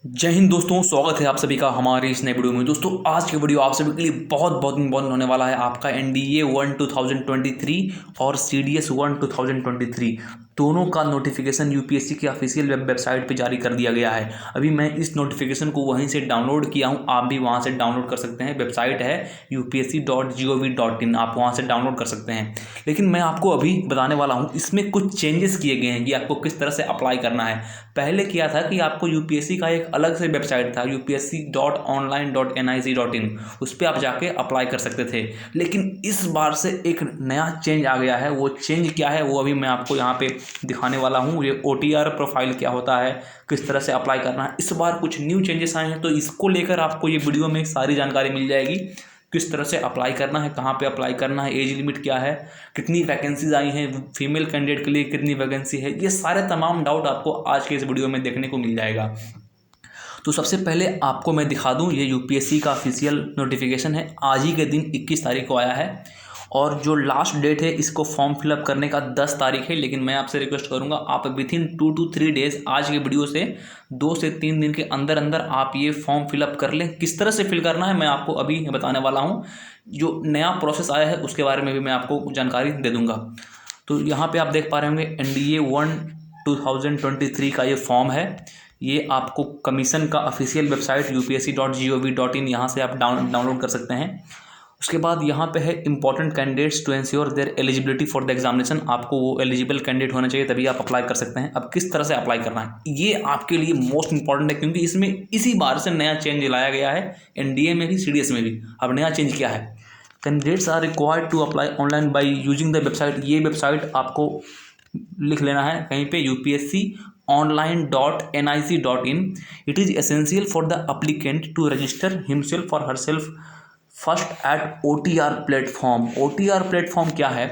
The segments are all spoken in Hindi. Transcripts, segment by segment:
जय हिंद दोस्तों, स्वागत है आप सभी का हमारे इस नए वीडियो में। दोस्तों आज के वीडियो आप सभी के लिए बहुत बहुत इंपॉर्टेंट होने वाला है। आपका एनडीए 1 2023 और सीडीएस 1 2023 दोनों का नोटिफिकेशन यूपीएससी की ऑफिशियल वेबसाइट पे जारी कर दिया गया है। अभी मैं इस नोटिफिकेशन को वहीं से डाउनलोड किया हूं, आप भी वहां से डाउनलोड कर सकते हैं। वेबसाइट है upsc.gov.in, आप वहां से डाउनलोड कर सकते हैं। लेकिन मैं आपको अभी बताने वाला हूं, इसमें कुछ चेंजेस किए गए हैं कि आपको किस तरह से अप्लाई करना है। पहले क्या था कि आपको यूपीएससी का एक अलग से वेबसाइट था upsc.online.nic.in, उस पर आप जाके अप्लाई कर सकते थे। लेकिन इस बार से एक नया चेंज आ गया है। वो चेंज क्या है वो अभी मैं आपको यहाँ पे दिखाने वाला हूँ। ये ओटीआर प्रोफाइल क्या होता है, किस तरह से अप्लाई करना है, इस बार कुछ न्यू चेंजेस आए हैं। तो इसको लेकर आपको ये वीडियो में सारी जानकारी मिल जाएगी। किस तरह से अप्लाई करना है, कहाँ पे अप्लाई करना है, एज लिमिट क्या है, कितनी वैकेंसीज आई हैं, फीमेल कैंडिडेट के लिए कितनी वैकेंसी है, ये सारे तमाम डाउट आपको आज के इस वीडियो में देखने को मिल जाएगा। तो सबसे पहले आपको मैं दिखा दूं, ये यूपीएससी का ऑफिशियल नोटिफिकेशन है। आज ही के दिन 21 तारीख को आया है और जो लास्ट डेट है इसको फॉर्म फिलअप करने का 10 तारीख है। लेकिन मैं आपसे रिक्वेस्ट करूंगा, आप विथिन 2 to 3 डेज, आज के वीडियो से 2 से 3 दिन के अंदर अंदर आप ये फॉर्म फिलअप कर लें। किस तरह से फिल करना है मैं आपको अभी बताने वाला हूँ। जो नया प्रोसेस आया है उसके बारे में भी मैं आपको जानकारी दे दूंगा। तो यहाँ पे आप देख पा रहे होंगे एनडीए 1 2023 का ये फॉर्म है। ये आपको कमीशन का ऑफिशियल वेबसाइट upsc.gov.in, यहाँ से आप डाउनलोड कर सकते हैं। उसके बाद यहाँ पे है important candidates to ensure their eligibility for the examination. आपको वो एलिजिबल कैंडिडेट होना चाहिए तभी आप अप्लाई कर सकते हैं। अब किस तरह से अप्लाई करना है ये आपके लिए मोस्ट इंपॉर्टेंट है, क्योंकि इसमें इसी बार से नया चेंज लाया गया है। एनडीए में भी, सीडीएस में भी। अब नया चेंज क्या है, candidates are required to apply online by using the website. ये वेबसाइट आपको लिख लेना है कहीं पे, upsc.online.nic.in। It is essential for the applicant to register himself और herself first at OTR platform. OTR platform क्या है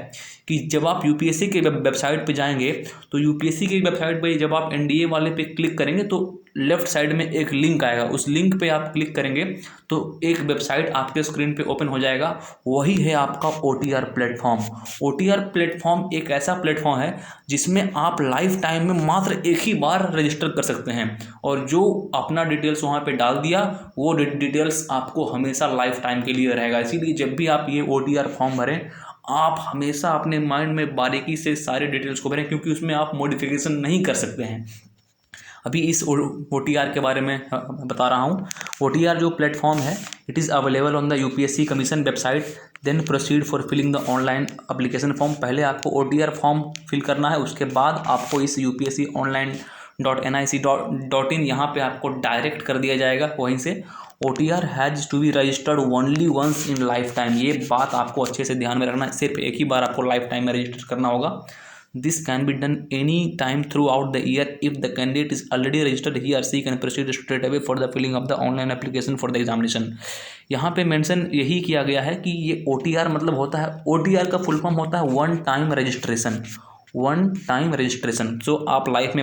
कि जब आप यूपीएससी के वेबसाइट पे जाएंगे तो यूपीएससी की वेबसाइट पे जब आप एनडीए वाले पे क्लिक करेंगे तो लेफ्ट साइड में एक लिंक आएगा। उस लिंक पे आप क्लिक करेंगे तो एक वेबसाइट आपके स्क्रीन पे ओपन हो जाएगा। वही है आपका ओटीआर प्लेटफॉर्म। ओटीआर प्लेटफॉर्म एक ऐसा प्लेटफॉर्म है जिसमें आप लाइफ टाइम में मात्र एक ही बार रजिस्टर कर सकते हैं, और जो अपना डिटेल्स वहाँ पे डाल दिया वो डिटेल्स आपको हमेशा लाइफ टाइम के लिए रहेगा। इसीलिए जब भी आप ये ओटीआर फॉर्म भरें, आप हमेशा अपने माइंड में बारीकी से सारे डिटेल्स को भरें, क्योंकि उसमें आप मॉडिफिकेशन नहीं कर सकते हैं। अभी इस ओटीआर के बारे में बता रहा हूँ। ओटीआर जो प्लेटफॉर्म है, it is available on the UPSC commission website, then proceed for filling the online application form. पहले आपको ओटीआर फॉर्म फिल करना है, उसके बाद आपको इस upsc.online.nic.in यहाँ पे आपको डायरेक्ट कर दिया जाएगा वहीं से। OTR has to be registered only once in life time. ये बात आपको अच्छे से ध्यान में रखना है, सिर्फ एक ही बार आपको लाइफ टाइम में रजिस्टर करना होगा। This can be done any time throughout the year. If the candidate is already registered, he or she can proceed straight away for the filling of the online application for the examination. यहाँ पे मेंशन यही किया गया है कि ये OTR मतलब होता है, OTR का फुल फॉर्म होता है one time registration. One time registration. So आप लाइफ में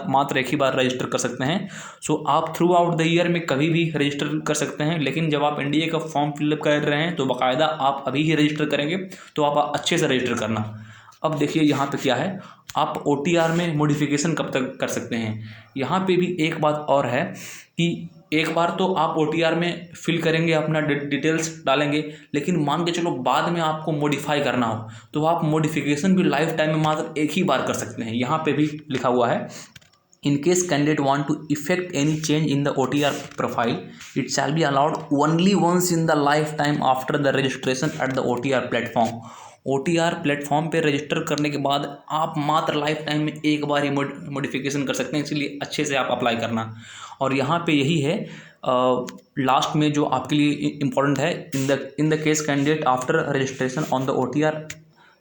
मात्र एक ही बार रजिस्टर कर सकते हैं। सो आप थ्रू आउट द ईयर में कभी भी रजिस्टर कर सकते हैं, लेकिन जब आप एनडीए का फॉर्म फिलअप कर रहे हैं तो बाकायदा आप अभी ही रजिस्टर करेंगे, तो आप अच्छे से रजिस्टर करना। अब देखिए यहाँ पे क्या है, आप ओटीआर में मॉडिफिकेशन कब तक कर सकते हैं। यहाँ पे भी एक बात और है कि एक बार तो आप ओटीआर में फिल करेंगे, अपना डिटेल्स डालेंगे, लेकिन मान के चलो बाद में आपको मॉडिफाई करना हो तो आप मॉडिफिकेशन भी लाइफ टाइम में मात्र एक ही बार कर सकते हैं। यहाँ पे भी लिखा हुआ है, in case candidate want to effect any change in the OTR profile, it shall be allowed only once in the lifetime after the registration at the OTR platform। OTR platform पे रजिस्टर करने के बाद आप मात्र लाइफ टाइम में एक बार ही मॉडिफिकेशन कर सकते हैं, इसलिए अच्छे से आप अप्लाई करना। और यहाँ पे यही है लास्ट में जो आपके लिए इम्पोर्टेंट है, in the case candidate after registration on the OTR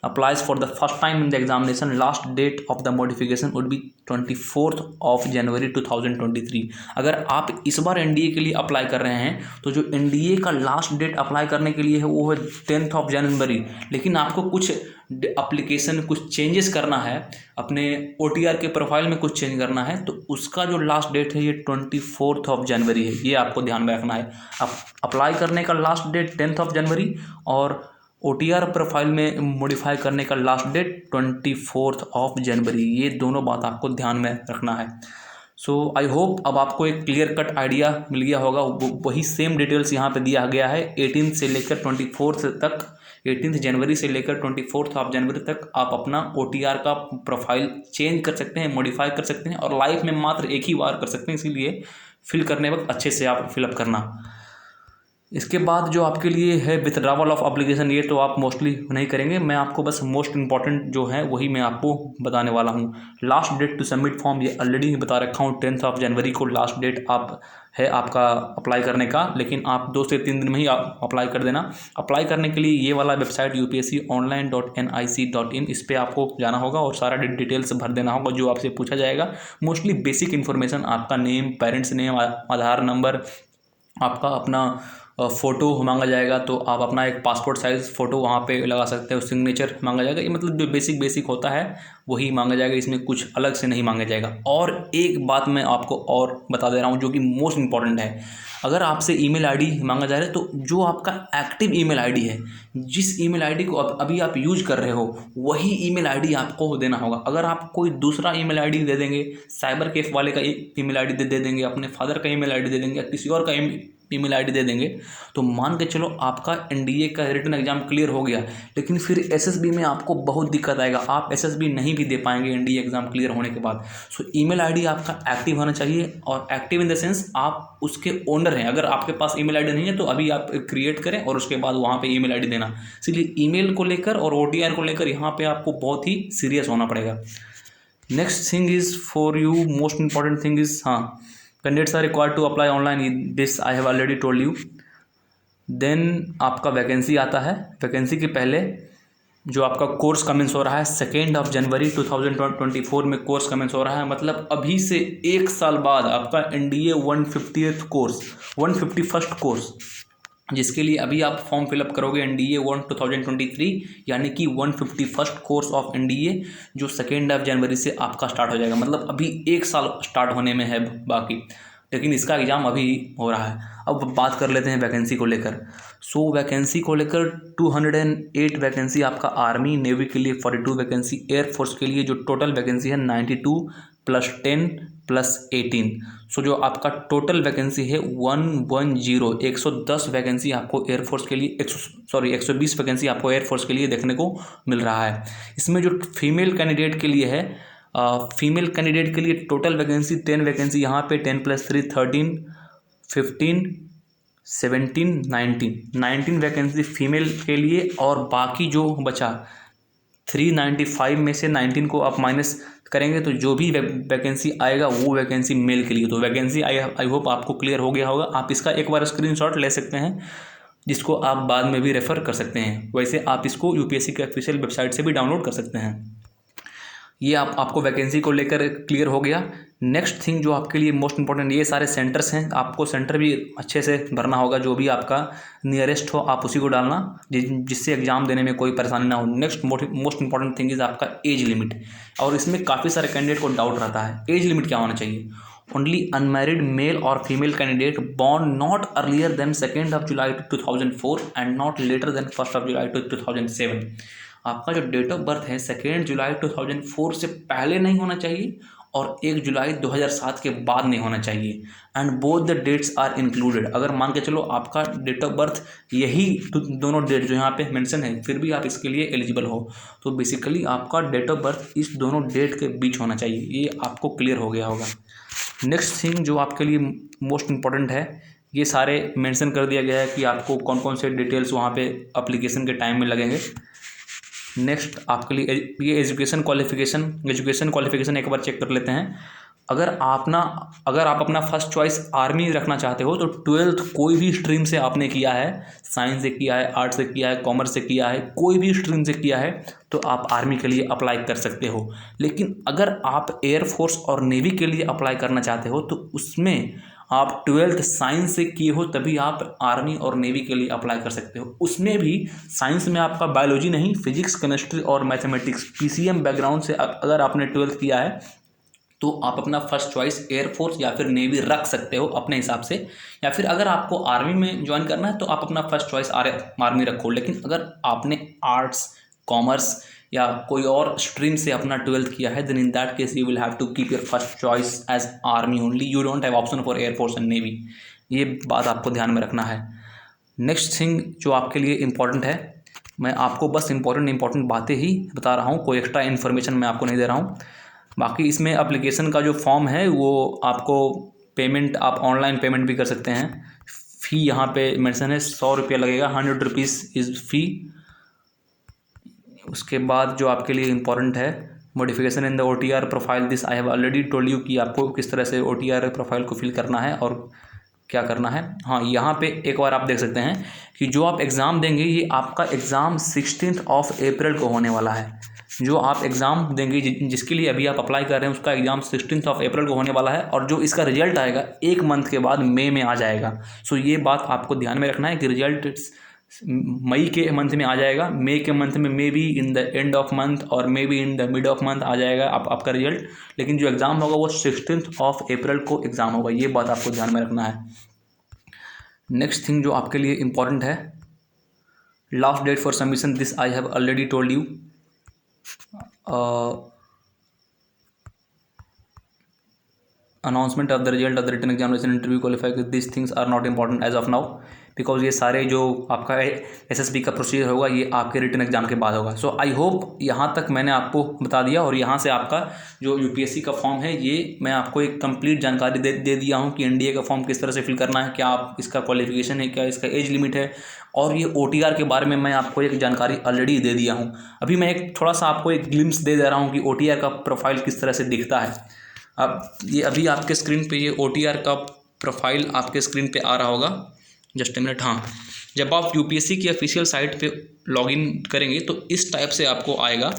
applies for the first time in the examination, last date of the modification would be 24th of January 2023। अगर आप इस बार एनडीए के लिए अप्लाई कर रहे हैं तो जो एनडीए का लास्ट डेट अप्लाई करने के लिए है वो है 10th of January। लेकिन आपको कुछ एप्लीकेशन, कुछ चेंजेस करना है, अपने ओटीआर के प्रोफाइल में कुछ चेंज करना है, तो उसका जो लास्ट डेट है ये 24th of January है। ये आपको ध्यान में रखना है। अप्लाई करने का last date 10th of January और ओटीआर प्रोफाइल में मॉडिफाई करने का last date 24th of January। ये दोनों बात आपको ध्यान में रखना है। सो आई होप अब आपको एक क्लियर कट आइडिया मिल गया होगा। वही सेम डिटेल्स यहाँ पे दिया गया है 18 से लेकर 24 तक, 18 जनवरी से लेकर 24 ऑफ जनवरी तक आप अपना OTR का प्रोफाइल चेंज कर सकते हैं, मॉडिफाई कर सकते हैं, और लाइफ में मात्र एक ही बार कर सकते हैं, इसीलिए फिल करने वक्त अच्छे से आप फिलअप करना। इसके बाद जो आपके लिए है विथड्रावल ऑफ ऑब्लिगेशन, ये तो आप मोस्टली नहीं करेंगे, मैं आपको बस मोस्ट इंपॉर्टेंट जो है वही मैं आपको बताने वाला हूँ। Last date to submit form, ये ऑलरेडी बता रखा हूँ 10 ऑफ जनवरी को लास्ट डेट आप है आपका अप्लाई करने का, लेकिन आप 2 से 3 दिन में ही आप अप्लाई कर देना। अप्लाई करने के लिए ये वाला वेबसाइट upsconline.nic.in, इस पर आपको जाना होगा और सारा डिटेल्स भर देना होगा जो आपसे पूछा जाएगा। मोस्टली बेसिक इन्फॉर्मेशन, आपका नेम, पेरेंट्स नेम, आधार नंबर, आपका अपना फ़ोटो मांगा जाएगा, तो आप अपना एक पासपोर्ट साइज़ फ़ोटो वहाँ पे लगा सकते हो, सिग्नेचर मांगा जाएगा। ये मतलब जो बेसिक होता है वही मांगा जाएगा, इसमें कुछ अलग से नहीं मांगा जाएगा। और एक बात मैं आपको और बता दे रहा हूँ जो कि मोस्ट इंपॉर्टेंट है, अगर आपसे ईमेल आईडी मांगा जा रहा है तो जो आपका एक्टिव ईमेल आईडी है, जिस ईमेल आईडी को अभी आप यूज कर रहे हो, वही ईमेल आईडी आपको देना होगा। अगर आप कोई दूसरा ईमेल आईडी दे देंगे, साइबर कैफ वाले का ईमेल आईडी दे देंगे, अपने फादर का ईमेल आईडी दे देंगे, या किसी और का ईमेल आईडी दे देंगे, तो मान के चलो आपका NDA का रिटन एग्जाम क्लियर हो गया, लेकिन फिर SSB में आपको बहुत दिक्कत आएगा, आप SSB नहीं भी दे पाएंगे NDA एग्जाम क्लियर होने के बाद। सो ईमेल आईडी आपका एक्टिव होना चाहिए, और एक्टिव इन द सेंस आप उसके ओनर हैं। अगर आपके पास ईमेल आईडी नहीं है तो अभी आप क्रिएट करें और उसके बाद वहाँ पे ईमेल आईडी देना। इसलिए ईमेल को लेकर और OTR को लेकर यहाँ पे आपको बहुत ही सीरियस होना पड़ेगा। Next thing is for you, most important thing is, हाँ, candidates are required to apply online, this I have already told you. Then आपका वैकेंसी आता है। वैकेंसी के पहले जो आपका कोर्स कमेंस हो रहा है 2 जनवरी 2024 में कोर्स कमेंस हो रहा है, मतलब अभी से 1 साल बाद आपका NDA 150th course, 151st course, जिसके लिए अभी आप फॉर्म फिलअप करोगे NDA 1 2023, यानी कि 151st कोर्स ऑफ NDA जो 2 जनवरी से आपका स्टार्ट हो जाएगा। मतलब अभी 1 साल स्टार्ट होने में है बाकी, लेकिन इसका एग्ज़ाम अभी हो रहा है। अब बात कर लेते हैं वैकेंसी को लेकर। सो वैकेंसी को लेकर 208 वैकेंसी आपका आर्मी नेवी के लिए, 42 वैकेंसी एयरफोर्स के लिए, जो टोटल वैकेंसी है 92 + 10 + 18। सो जो आपका टोटल वैकेंसी है 110 वैकेंसी आपको एयरफोर्स के लिए, 120 वैकेंसी आपको एयरफोर्स के लिए देखने को मिल रहा है। इसमें जो फीमेल कैंडिडेट के लिए है, फीमेल कैंडिडेट के लिए टोटल वैकेंसी 10 वैकेंसी यहाँ पे, 10 + 3 13, 15, 17, 19 वैकेंसी फीमेल के लिए, और बाकी जो बचा 395 में से 19 को आप माइनस करेंगे तो जो भी वैकेंसी आएगा वो वैकेंसी मेल के लिए। तो वैकेंसी आई होप आपको क्लियर हो गया होगा। आप इसका एक बार स्क्रीनशॉट ले सकते हैं, जिसको आप बाद में भी रेफ़र कर सकते हैं। वैसे आप इसको UPSC के ऑफिशियल वेबसाइट से भी डाउनलोड कर सकते हैं। ये आपको वैकेंसी को लेकर क्लियर हो गया। नेक्स्ट थिंग जो आपके लिए मोस्ट इंपॉर्टेंट, ये सारे सेंटर्स हैं, आपको सेंटर भी अच्छे से भरना होगा, जो भी आपका नियरेस्ट हो आप उसी को डालना, जिससे एग्जाम देने में कोई परेशानी ना हो। Next most important thing is आपका एज लिमिट, और इसमें काफ़ी सारे कैंडिडेट को डाउट रहता है एज लिमिट क्या होना चाहिए। ओनली अनमैरिड मेल और female candidate born not earlier than 2 July 2004 and not later than 1 July 2007। आपका जो डेट ऑफ बर्थ है 2 जुलाई 2004 से पहले नहीं होना चाहिए और 1 जुलाई 2007 के बाद नहीं होना चाहिए, and both the dates are included. अगर मान के चलो आपका डेट ऑफ बर्थ यही दोनों डेट जो यहाँ पे मेंशन है, फिर भी आप इसके लिए एलिजिबल हो, तो बेसिकली आपका डेट ऑफ बर्थ इस दोनों डेट के बीच होना चाहिए। ये आपको क्लियर हो गया होगा। नेक्स्ट थिंग जो आपके लिए मोस्ट इंपॉर्टेंट है, ये सारे मेंशन कर दिया गया है कि आपको कौन कौन से डिटेल्स वहाँ पे एप्लीकेशन के टाइम में लगेंगे। नेक्स्ट आपके लिए ये एजुकेशन क्वालिफिकेशन एक बार चेक कर लेते हैं। अगर आप अपना फर्स्ट चॉइस आर्मी रखना चाहते हो तो 12th कोई भी स्ट्रीम से आपने किया है, साइंस से किया है, आर्ट्स से किया है, कॉमर्स से किया है, कोई भी स्ट्रीम से किया है, तो आप आर्मी के लिए अप्लाई कर सकते हो। लेकिन अगर आप एयरफोर्स और नेवी के लिए अप्लाई करना चाहते हो तो उसमें आप 12th साइंस से किए हो तभी आप आर्मी और नेवी के लिए अप्लाई कर सकते हो। उसमें भी साइंस में आपका बायोलॉजी नहीं, फिजिक्स, केमिस्ट्री और मैथमेटिक्स, PCM बैकग्राउंड से अगर आपने 12th किया है तो आप अपना फर्स्ट चॉइस एयरफोर्स या फिर नेवी रख सकते हो अपने हिसाब से। या फिर अगर आपको आर्मी में ज्वाइन करना है तो आप अपना फर्स्ट चॉइस आर्मी रखो। लेकिन अगर आपने आर्ट्स, कॉमर्स या कोई और स्ट्रीम से अपना 12th किया है, then in that case you will have to keep your first choice as army only, you don't have option for air force and navy. ये बात आपको ध्यान में रखना है। नेक्स्ट थिंग जो आपके लिए इम्पॉर्टेंट है, मैं आपको बस इंपॉर्टेंट बातें ही बता रहा हूँ, कोई एक्स्ट्रा इन्फॉर्मेशन मैं आपको नहीं दे रहा हूँ। बाकी इसमें एप्लीकेशन का जो फॉर्म है वो आपको पेमेंट, आप ऑनलाइन पेमेंट भी कर सकते हैं। फ़ी यहाँ पे मेंशन है 100 रुपया लगेगा, 100 रुपीज़ इज़ फ़ी। उसके बाद जो आपके लिए इम्पॉर्टेंट है, modification in the OTR profile, this I have already told you कि आपको किस तरह से OTR प्रोफाइल को फिल करना है और क्या करना है। हाँ, यहाँ पे एक बार आप देख सकते हैं कि जो आप एग्ज़ाम देंगे ये आपका एग्ज़ाम 16 अप्रैल को होने वाला है। जो आप एग्ज़ाम देंगे जिसके लिए अभी आप अप्लाई कर रहे हैं उसका एग्ज़ाम 16 अप्रैल को होने वाला है, और जो इसका रिजल्ट आएगा 1 मंथ के बाद मई में आ जाएगा। सो ये बात आपको ध्यान में रखना है कि रिजल्ट मई के मंथ में आ जाएगा, मई के मंथ में may be in the end of month और may be in the mid of month आ जाएगा आपका रिजल्ट, लेकिन जो एग्ज़ाम होगा वो 16 अप्रैल को एग्ज़ाम होगा। ये बात आपको ध्यान में रखना है। नेक्स्ट थिंग जो आपके लिए इम्पॉर्टेंट है, last date for submission, this I have already told you. Announcement of the result of the written examination interview qualify, this things are not important as of now, because ये सारे जो आपका SSB का प्रोसीजर होगा ये आपके रिटन एग्जाम के बाद होगा। सो आई होप यहाँ तक मैंने आपको बता दिया, और यहाँ से आपका जो UPSC का फॉर्म है ये मैं आपको एक कंप्लीट जानकारी दे दिया हूँ कि NDA का फॉर्म किस तरह से फिल करना है, क्या आप इसका क्वालिफिकेशन है, क्या इसका एज लिमिट है, और ये OTR के बारे में मैं आपको एक जानकारी ऑलरेडी दे दिया हूँ। अभी मैं एक थोड़ा सा आपको एक ग्लिम्स दे रहा हूँ कि OTR का प्रोफाइल किस तरह से दिखता है। अब ये अभी आपके स्क्रीन पे ये OTR का प्रोफाइल आपके स्क्रीन पे आ रहा होगा, जस्ट ए मिनट। हाँ, जब आप UPSC की ऑफिशियल साइट पे लॉगिन करेंगे तो इस टाइप से आपको आएगा।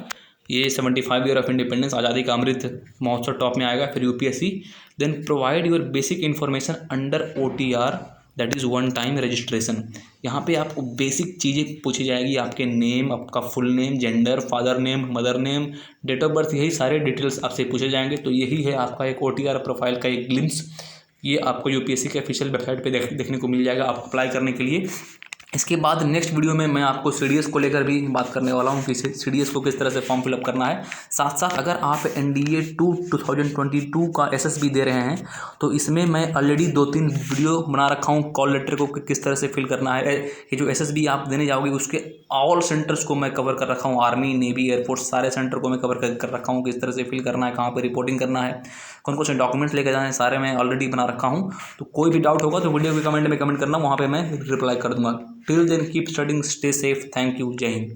ये 75 ईयर ऑफ इंडिपेंडेंस, आज़ादी का अमृत महोत्सव टॉप में आएगा, फिर UPSC, then provide your basic information under OTR, that is one time registration. यहाँ पे आपको बेसिक चीज़ें पूछी जाएगी, आपके नेम, आपका full name, gender, father name, mother name, date of birth, यही सारे डिटेल्स आपसे पूछे जाएंगे। तो यही है आपका एक OTR प्रोफाइल का एक ग्लिम्स। ये आपको UPSC के ऑफिशियल वेबसाइट पे देखने को मिल जाएगा आप अप्लाई करने के लिए। इसके बाद नेक्स्ट वीडियो में मैं आपको CDS को लेकर भी बात करने वाला हूँ कि CDS को किस तरह से फॉर्म फिलअप करना है। साथ साथ अगर आप NDA 2022 का SSB दे रहे हैं तो इसमें मैं ऑलरेडी 2-3 वीडियो बना रखा हूँ, कॉल लेटर को किस तरह से फिल करना है। ये जो SSB आप देने जाओगे उसके ऑल सेंटर्स को मैं कवर कर रखा हूँ, आर्मी, नेवी, एयरफोर्स, सारे सेंटर को मैं कवर कर रखा हूँ, किस तरह से फिल करना है, कहाँ पर रिपोर्टिंग करना है, कौन कौन से डॉक्यूमेंट्स लेकर जाना है, सारे मैं ऑलरेडी बना रखा हूँ। तो कोई भी डाउट होगा तो वीडियो के कमेंट में कमेंट करना, वहाँ पे मैं रिप्लाई कर दूंगा। Till then keep studying, stay safe, thank you, जय हिंद।